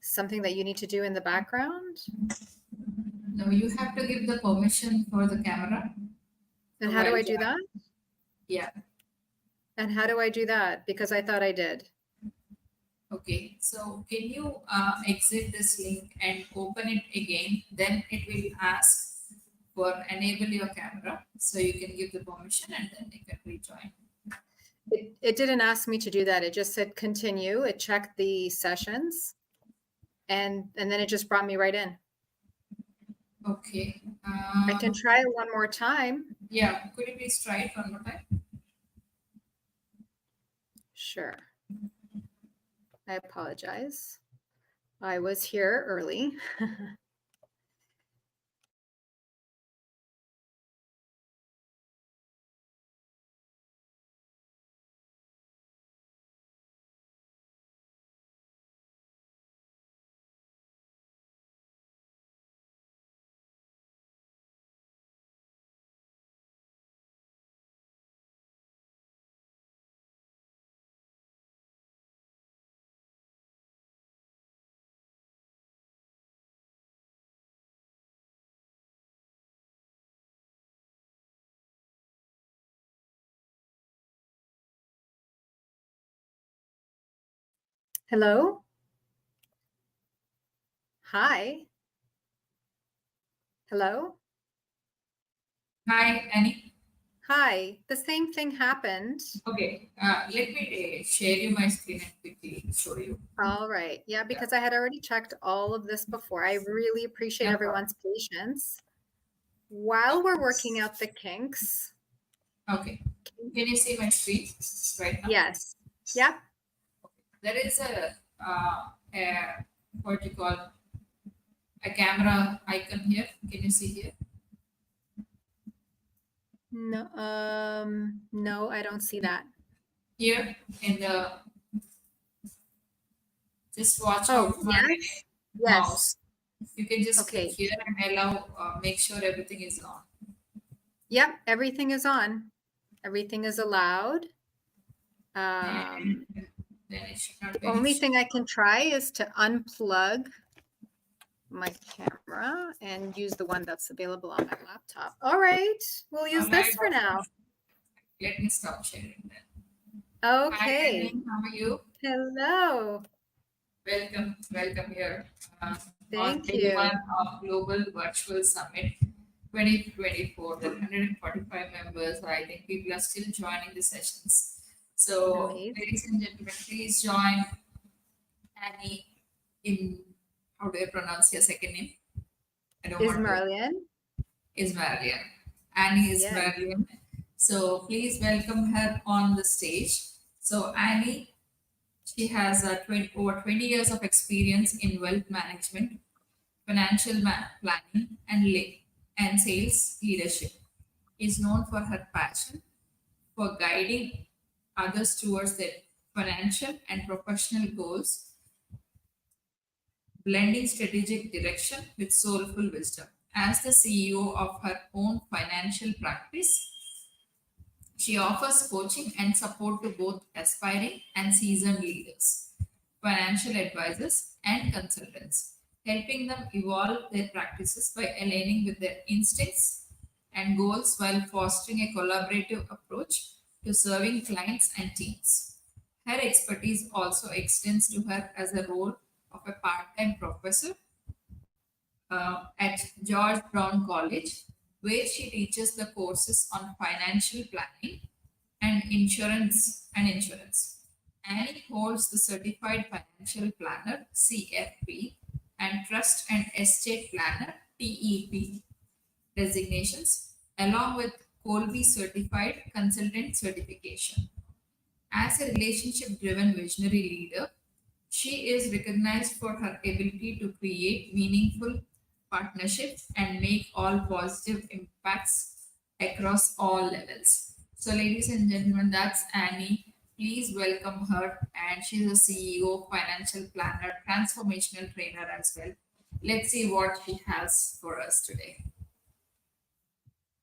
something that you need to do in the background? No, you have to give the permission for the camera. And how do while I do that? Yeah. And how do I do that? Because I thought I did. Okay. So can you exit this link and open it again? Then it will ask for enable your camera. So you can give the permission and then you can rejoin. It didn't ask me to do that. It just said continue. It checked the sessions and then it just brought me right in. Okay. I can try it one more time. Yeah. Could you please try it one more time? Sure. I apologize. I was here early. Hello? Hi. Hello? Hi, Annie. Hi. The same thing happened. Okay. Let me share you my screen and quickly show you. All right. Yeah, because I had already checked all of this before. I really appreciate No problem. everyone's patience. While we're working out the kinks. Okay. Can you see my screen right now? Yes. Yep. There is what you call a camera icon here. Can you see here? No, I don't see that. Here in the just watch Oh, out for yes. mouse. You can just Okay. click here and allow make sure everything is on. Yep, everything is on. Everything is allowed. Then it should not The be only an issue. thing I can try is to unplug my camera and use the one that's available on my laptop. All right, we'll use this for now. Let me stop sharing then. Okay. Hi, Annie, how are you? Hello. Welcome here. Thank On day you. one of Global Virtual Summit 2024, the 145 members. I think people are still joining the sessions. So, Amazing. ladies and gentlemen, please join Annie in, how do I pronounce your second name? I don't want to. Ismailian. Ismailian. Annie Yes. Ismailian. So, please welcome her on the stage. So, Annie, she has over 20 years of experience in wealth management, financial planning, and sales leadership. Is known for her passion for guiding others towards their financial and professional goals, blending strategic direction with soulful wisdom. As the CEO of her own financial practice, she offers coaching and support to both aspiring and seasoned leaders, financial advisors, and consultants, helping them evolve their practices by aligning with their instincts and goals while fostering a collaborative approach to serving clients and teams. Her expertise also extends to her as a role of a part-time professor at George Brown College, where she teaches the courses on financial planning and insurance. Annie holds the Certified Financial Planner (CFP) and Trust and Estate Planner (TEP) designations, along with Colby Certified Consultant certification. As a relationship driven visionary leader, she is recognized for her ability to create meaningful partnerships and make all positive impacts across all levels. So, ladies and gentlemen, that's Annie. Please welcome her, and she's a CEO, financial planner, transformational trainer as well. Let's see what she has for us today.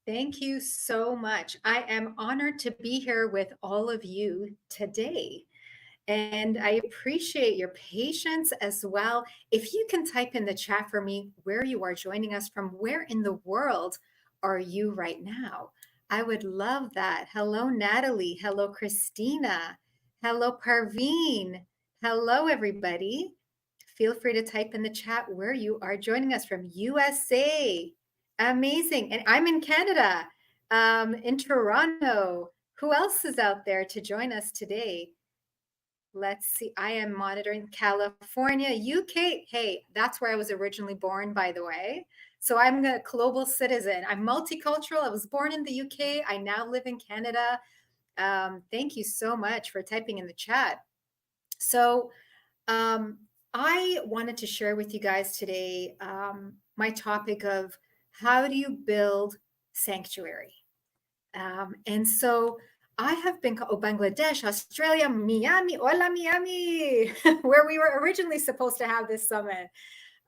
Thank you so much. I am honored to be here with all of you today. And I appreciate your patience as well. If you can type in the chat for me where you are joining us from, where in the world are you right now? I would love that. Hello, Natalie. Hello, Christina. Hello, Parveen. Hello, everybody. Feel free to type in the chat where you are joining us from. USA. Amazing. And I'm in Canada, in Toronto. Who else is out there to join us today? Let's see. I am monitoring California, UK. Hey, that's where I was originally born, by the way. So I'm a global citizen. I'm multicultural. I was born in the UK. I now live in Canada. Thank you so much for typing in the chat. So um, I wanted to share with you guys today my topic of how do you build sanctuary? And so I have been Bangladesh, Australia, Miami, hola Miami, where we were originally supposed to have this summit.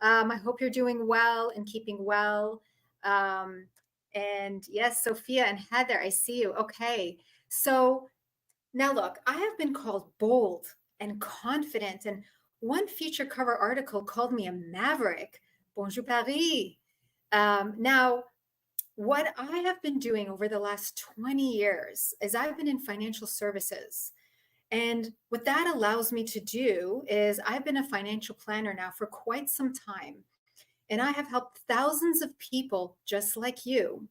I hope you're doing well and keeping well. And yes, Sophia and Heather, I see you. Okay. So now look, I have been called bold and confident, and one feature cover article called me a maverick. Bonjour Paris. Now, what I have been doing over the last 20 years is I've been in financial services. And what that allows me to do is I've been a financial planner now for quite some time. And I have helped thousands of people just like you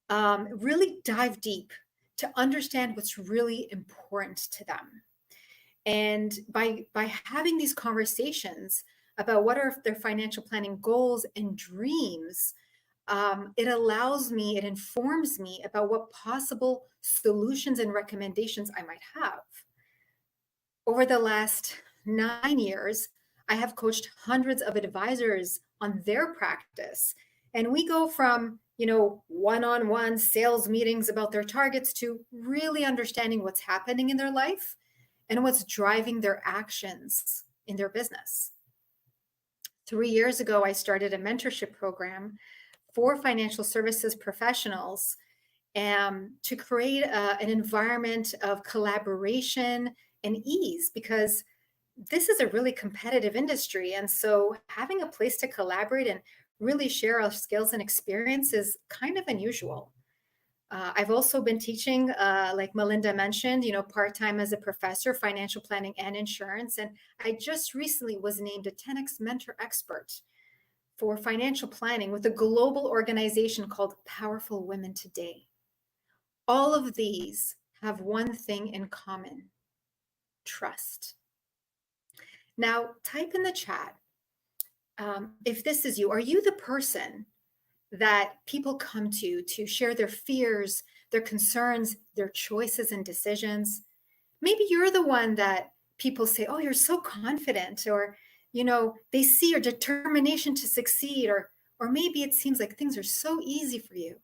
really dive deep to understand what's really important to them. And by having these conversations about what are their financial planning goals and dreams, it allows me, it informs me about what possible solutions and recommendations I might have. Over the last 9 years, I have coached hundreds of advisors on their practice. And we go from, one-on-one sales meetings about their targets to really understanding what's happening in their life and what's driving their actions in their business. 3 years ago, I started a mentorship program for financial services professionals to create an environment of collaboration and ease, because this is a really competitive industry. And so having a place to collaborate and really share our skills and experience is kind of unusual. I've also been teaching, like Melinda mentioned, part-time as a professor, financial planning and insurance. And I just recently was named a 10X Mentor Expert for financial planning with a global organization called Powerful Women Today. All of these have one thing in common: trust. Now, type in the chat if this is you. Are you the person that people come to share their fears, their concerns, their choices and decisions? Maybe you're the one that people say, oh, you're so confident, or, they see your determination to succeed, or maybe it seems like things are so easy for you.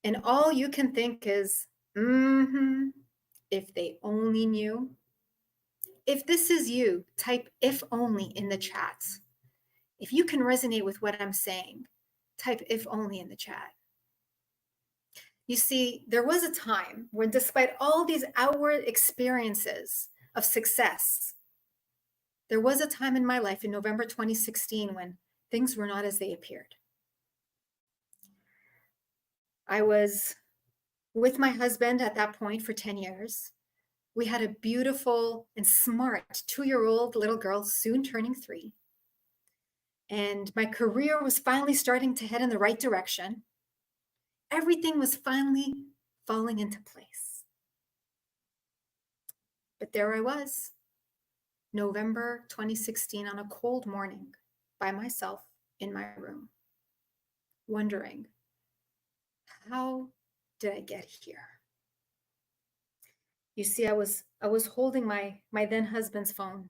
And all you can think is, if they only knew. If this is you, type if only in the chat. If you can resonate with what I'm saying, type if only in the chat. You see, there was a time when, despite all these outward experiences of success, there was a time in my life in November 2016 when things were not as they appeared. I was with my husband at that point for 10 years. We had a beautiful and smart 2-year-old little girl, soon turning 3. And my career was finally starting to head in the right direction. Everything was finally falling into place. But there I was, November 2016, on a cold morning by myself in my room, wondering, how did I get here? You see, I was holding my then husband's phone.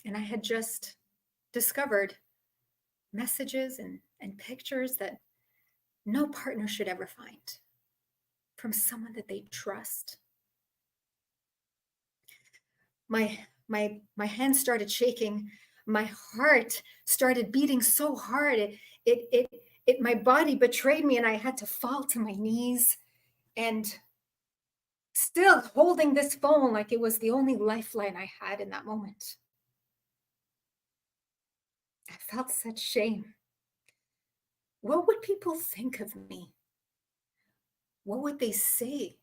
And I had just discovered messages and pictures that no partner should ever find, from someone that they trust. My hands started shaking. My heart started beating so hard. my body betrayed me and I had to fall to my knees and still holding this phone like it was the only lifeline I had in that moment. I felt such shame. What would people think of me? What would they say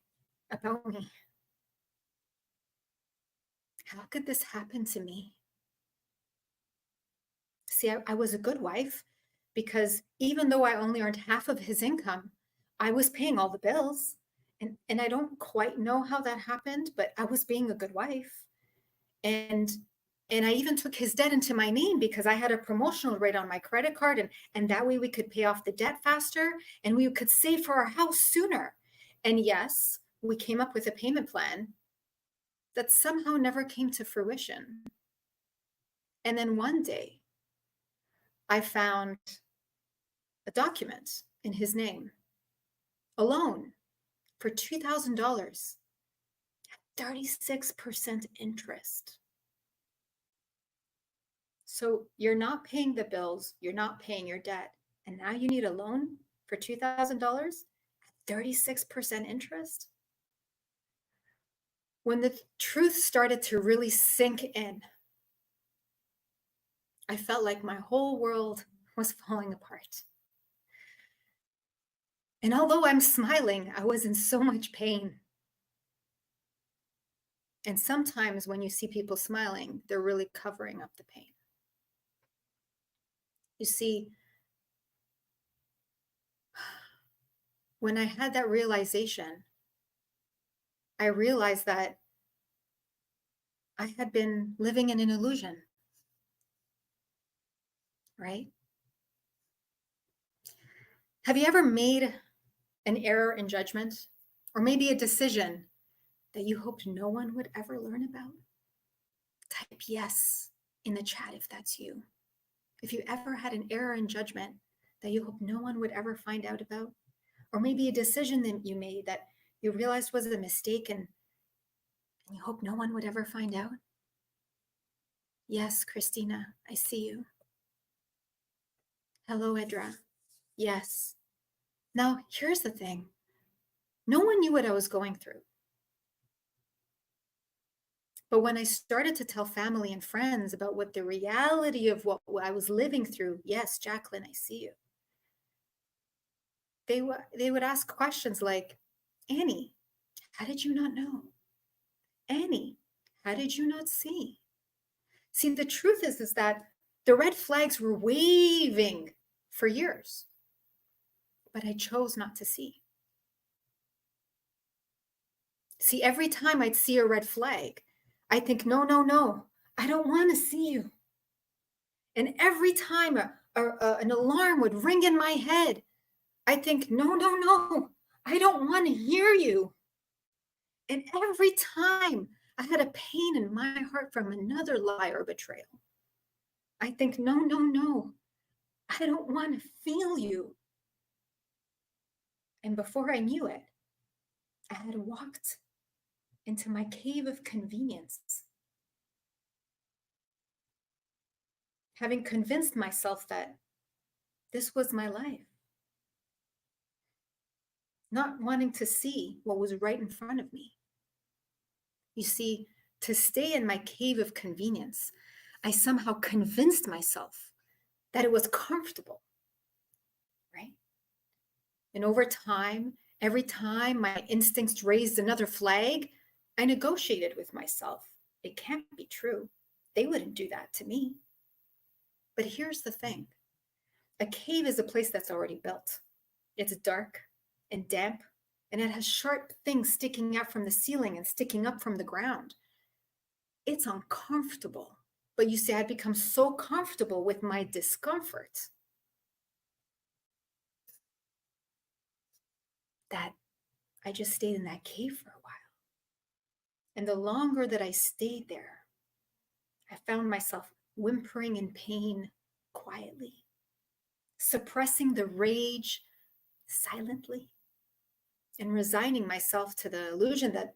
about me? How could this happen to me? See, I was a good wife because even though I only earned half of his income, I was paying all the bills. And I don't quite know how that happened, but I was being a good wife. And and I even took his debt into my name because I had a promotional rate on my credit card, and that way we could pay off the debt faster and we could save for our house sooner. And yes, we came up with a payment plan that somehow never came to fruition. And then one day I found a document in his name, a loan for $2,000, 36% interest. So you're not paying the bills, you're not paying your debt, and now you need a loan for $2,000 at 36% interest? When the truth started to really sink in, I felt like my whole world was falling apart. And although I'm smiling, I was in so much pain. And sometimes when you see people smiling, they're really covering up the pain. You see, when I had that realization, I realized that I had been living in an illusion, right? Have you ever made an error in judgment or maybe a decision that you hoped no one would ever learn about? Type yes in the chat if that's you. If you ever had an error in judgment that you hope no one would ever find out about, or maybe a decision that you made that you realized was a mistake and you hope no one would ever find out. Yes, Christina, I see you. Hello, Edra. Yes. Now, here's the thing. No one knew what I was going through. But when I started to tell family and friends about what the reality of what I was living through, yes, Jacqueline, I see you. They would ask questions like, Annie, how did you not know? Annie, how did you not see? See, the truth is that the red flags were waving for years, but I chose not to see. See, every time I'd see a red flag, I think, no, no, no, I don't want to see you. And every time an alarm would ring in my head, I think, no, no, no, I don't want to hear you. And every time I had a pain in my heart from another lie or betrayal, I think, no, no, no, I don't want to feel you. And before I knew it, I had walked into my cave of convenience, having convinced myself that this was my life, not wanting to see what was right in front of me. You see, to stay in my cave of convenience, I somehow convinced myself that it was comfortable, right? And over time, every time my instincts raised another flag, I negotiated with myself. It can't be true. They wouldn't do that to me. But here's the thing. A cave is a place that's already built. It's dark and damp, and it has sharp things sticking out from the ceiling and sticking up from the ground. It's uncomfortable. But you see, I'd become so comfortable with my discomfort that I just stayed in that cave for a while. And the longer that I stayed there, I found myself whimpering in pain quietly, suppressing the rage silently, and resigning myself to the illusion that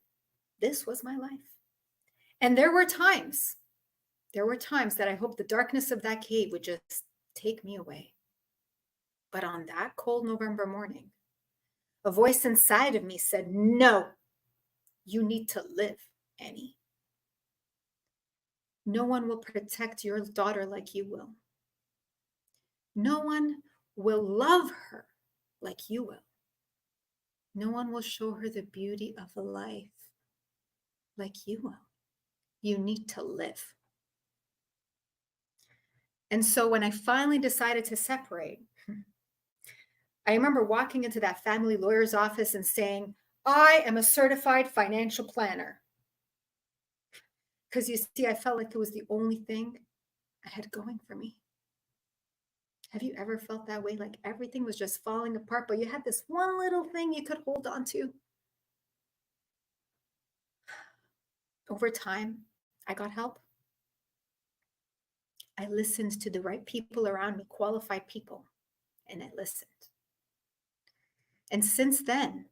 this was my life. And there were times that I hoped the darkness of that cave would just take me away. But on that cold November morning, a voice inside of me said, no, you need to live, Annie. No one will protect your daughter like you will. No one will love her like you will. No one will show her the beauty of life like you will. You need to live. And so when I finally decided to separate, I remember walking into that family lawyer's office and saying, I am a certified financial planner. Because you see, I felt like it was the only thing I had going for me. Have you ever felt that way? Like everything was just falling apart, but you had this one little thing you could hold on to? Over time, I got help. I listened to the right people around me, qualified people, and I listened. And since then,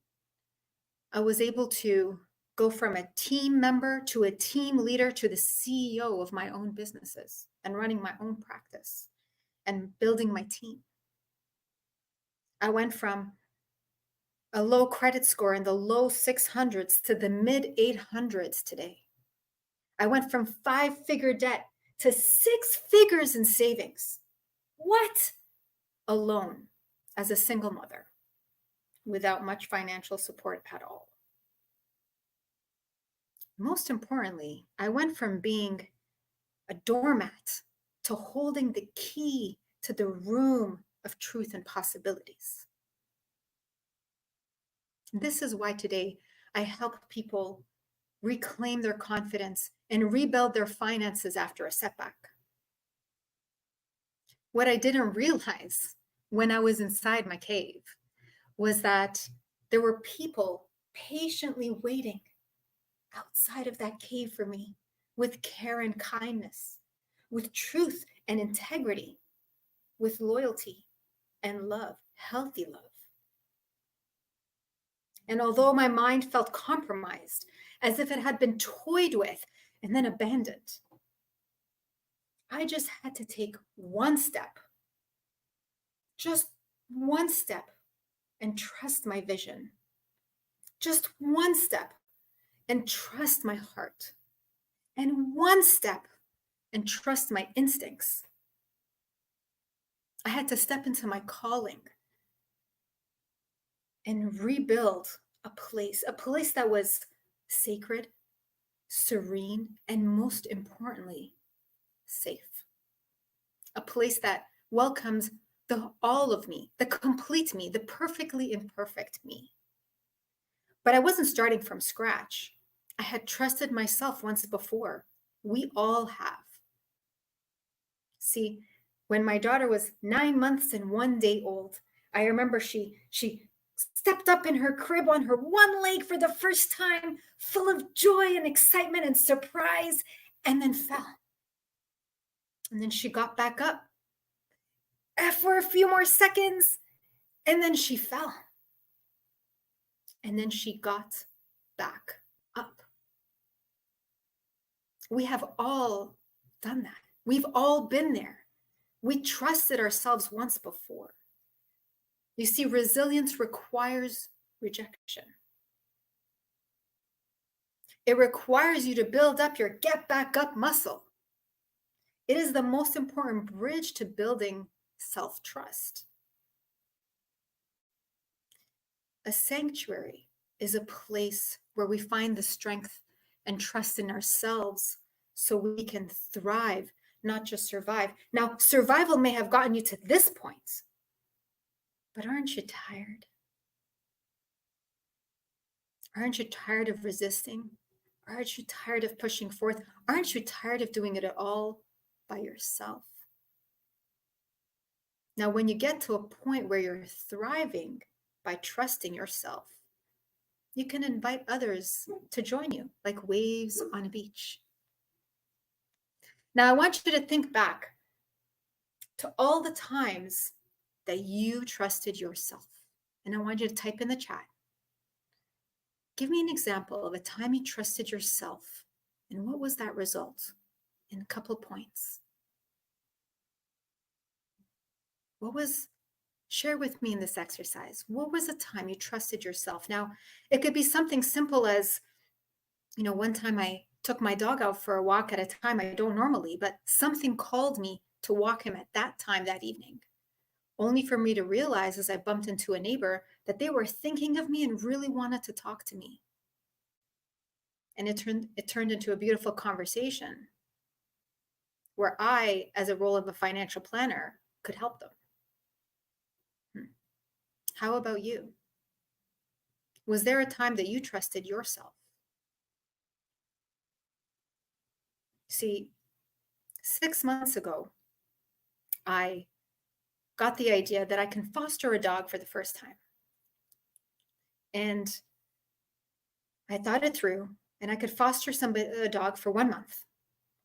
I was able to go from a team member to a team leader to the CEO of my own businesses and running my own practice and building my team. I went from a low credit score in the low 600s to the mid 800s today. I went from 5-figure debt to 6 figures in savings. What? Alone as a single mother without much financial support at all. Most importantly, I went from being a doormat to holding the key to the room of truth and possibilities. This is why today I help people reclaim their confidence and rebuild their finances after a setback. What I didn't realize when I was inside my cave was that there were people patiently waiting outside of that cave for me with care and kindness, with truth and integrity, with loyalty and love, healthy love. And although my mind felt compromised, as if it had been toyed with and then abandoned, I just had to take one step, just one step, and trust my vision. Just one step and trust my heart. And one step and trust my instincts. I had to step into my calling and rebuild a place that was sacred, serene, and most importantly, safe. A place that welcomes all of me, the complete me, the perfectly imperfect me. But I wasn't starting from scratch. I had trusted myself once before. We all have. See, when my daughter was 9 months and 1 day old, I remember she stepped up in her crib on her one leg for the first time, full of joy and excitement and surprise, and then fell. And then she got back up for a few more seconds, and then she fell. And then she got back up. We have all done that. We've all been there. We trusted ourselves once before. You see, resilience requires rejection. It requires you to build up your get back up muscle. It is the most important bridge to building self-trust. A sanctuary is a place where we find the strength and trust in ourselves so we can thrive, not just survive. Now, survival may have gotten you to this point, but aren't you tired? Aren't you tired of resisting? Aren't you tired of pushing forth? Aren't you tired of doing it all by yourself? Now, when you get to a point where you're thriving by trusting yourself, you can invite others to join you like waves on a beach. Now, I want you to think back to all the times that you trusted yourself. And I want you to type in the chat. Give me an example of a time you trusted yourself. And what was that result in a couple points? What was Share with me in this exercise. What was a time you trusted yourself? Now, it could be something simple as, one time I took my dog out for a walk at a time I don't normally, but something called me to walk him at that time that evening, only for me to realize as I bumped into a neighbor that they were thinking of me and really wanted to talk to me. And it turned into a beautiful conversation where I, as a role of a financial planner, could help them. How about you? Was there a time that you trusted yourself? See, 6 months ago, I got the idea that I can foster a dog for the first time. And I thought it through, and I could foster a dog for 1 month.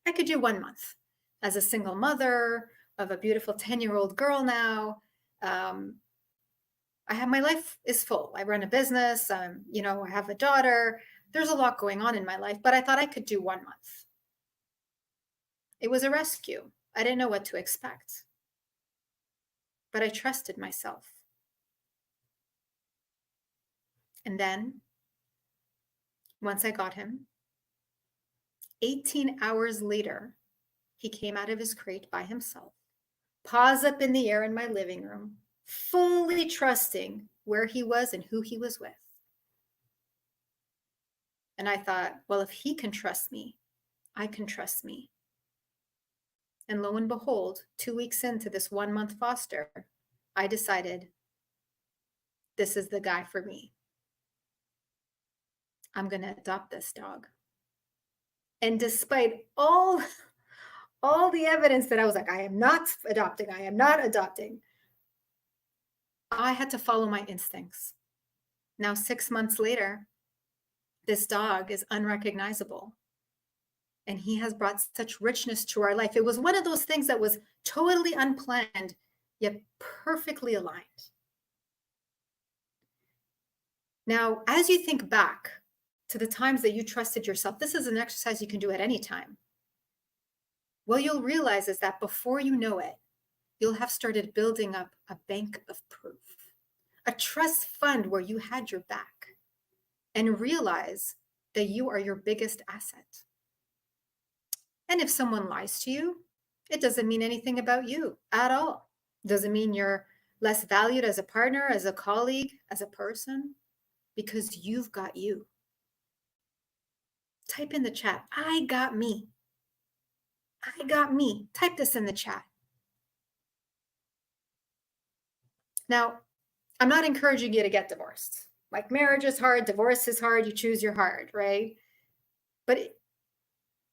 I could do 1 month as a single mother of a beautiful 10-year-old girl now. My life is full. I run a business. I have a daughter. There's a lot going on in my life, but I thought I could do 1 month. It was a rescue. I didn't know what to expect, but I trusted myself. And then once I got him, 18 hours later, he came out of his crate by himself, paws up in the air in my living room, fully trusting where he was and who he was with. And I thought, well, if he can trust me, I can trust me. And lo and behold, 2 weeks into this 1 month foster, I decided this is the guy for me. I'm going to adopt this dog. And despite all the evidence that I was like, I am not adopting, I had to follow my instincts. Now, 6 months later, this dog is unrecognizable. And he has brought such richness to our life. It was one of those things that was totally unplanned, yet perfectly aligned. Now, as you think back to the times that you trusted yourself, this is an exercise you can do at any time. What you'll realize is that before you know it, you'll have started building up a bank of proof, a trust fund where you had your back, and realize that you are your biggest asset. And if someone lies to you, it doesn't mean anything about you at all. It doesn't mean you're less valued as a partner, as a colleague, as a person, because you've got you. Type in the chat, I got me. I got me. Type this in the chat. Now, I'm not encouraging you to get divorced. Like, marriage is hard, divorce is hard, you choose your hard, right? But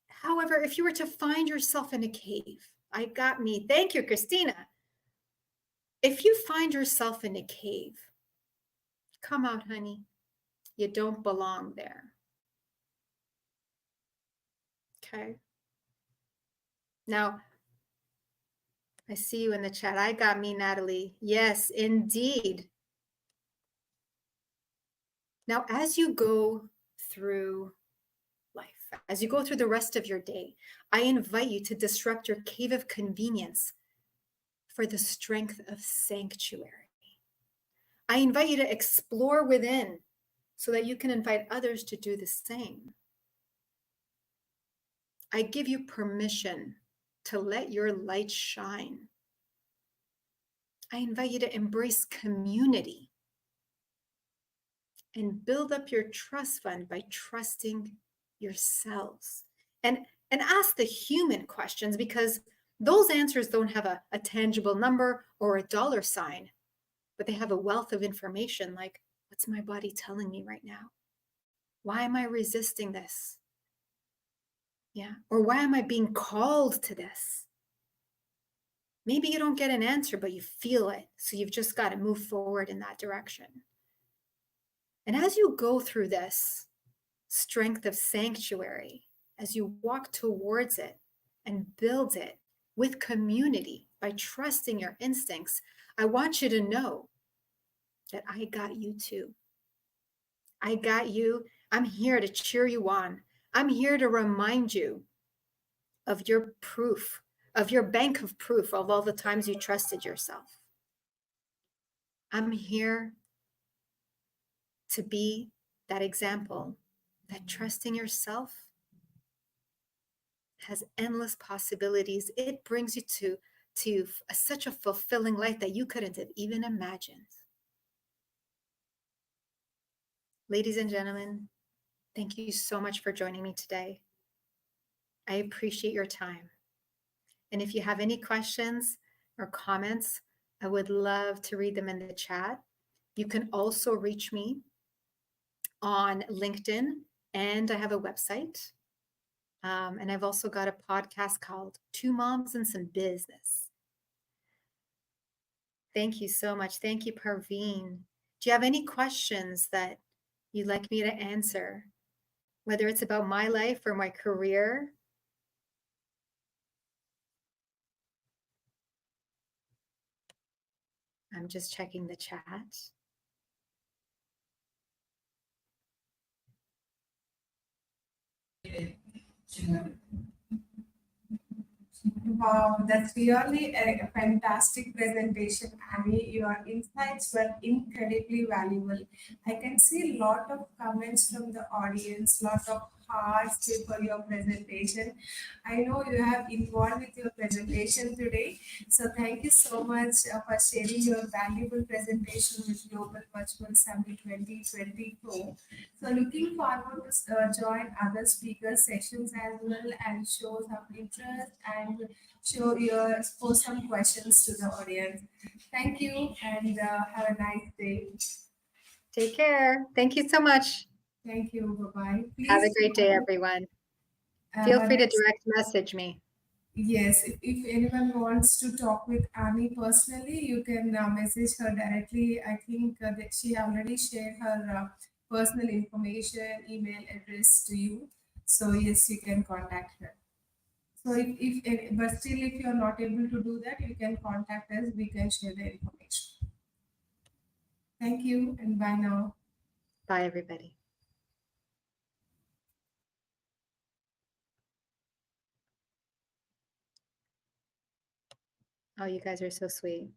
however, if you were to find yourself in a cave, I got me. Thank you, Christina. If you find yourself in a cave, come out, honey. You don't belong there. Okay. Now, I see you in the chat. I got me, Natalie. Yes, indeed. Now, as you go through life, as you go through the rest of your day, I invite you to disrupt your cave of convenience for the strength of sanctuary. I invite you to explore within so that you can invite others to do the same. I give you permission to let your light shine. I invite you to embrace community and build up your trust fund by trusting yourselves. And ask the human questions, because those answers don't have a tangible number or a dollar sign, but they have a wealth of information like, what's my body telling me right now? Why am I resisting this? Yeah. Or why am I being called to this? Maybe you don't get an answer, but you feel it. So you've just got to move forward in that direction. And as you go through this strength of sanctuary, as you walk towards it and build it with community by trusting your instincts, I want you to know that I got you too. I got you. I'm here to cheer you on. I'm here to remind you of your proof, of your bank of proof of all the times you trusted yourself. I'm here to be that example that trusting yourself has endless possibilities. It brings you to such a fulfilling life that you couldn't have even imagined. Ladies and gentlemen, thank you so much for joining me today. I appreciate your time. And if you have any questions or comments, I would love to read them in the chat. You can also reach me on LinkedIn, and I have a website. And I've also got a podcast called Two Moms and Some Business. Thank you so much. Thank you, Parveen. Do you have any questions that you'd like me to answer, whether it's about my life or my career? I'm just checking the chat. Wow, that's really a fantastic presentation, Annie. Your insights were incredibly valuable. I can see a lot of comments from the audience, lot of hearts for your presentation. I know you have involved with your presentation today. So thank you so much for sharing your valuable presentation with Global Virtual Summit 2024. So looking forward to join other speaker sessions as well and show some interest and show your pose some questions to the audience. Thank you and have a nice day. Take care. Thank you so much. Thank you. Bye bye. Have a Please great day, everyone. Feel free to next. direct message me. Yes, if anyone wants to talk with Annie personally, you can message her directly. I think that she already shared her personal information, email address to you. So yes, you can contact her. So but still, if you're not able to do that, you can contact us. We can share the information. Thank you and bye now. Bye, everybody. Oh, you guys are so sweet.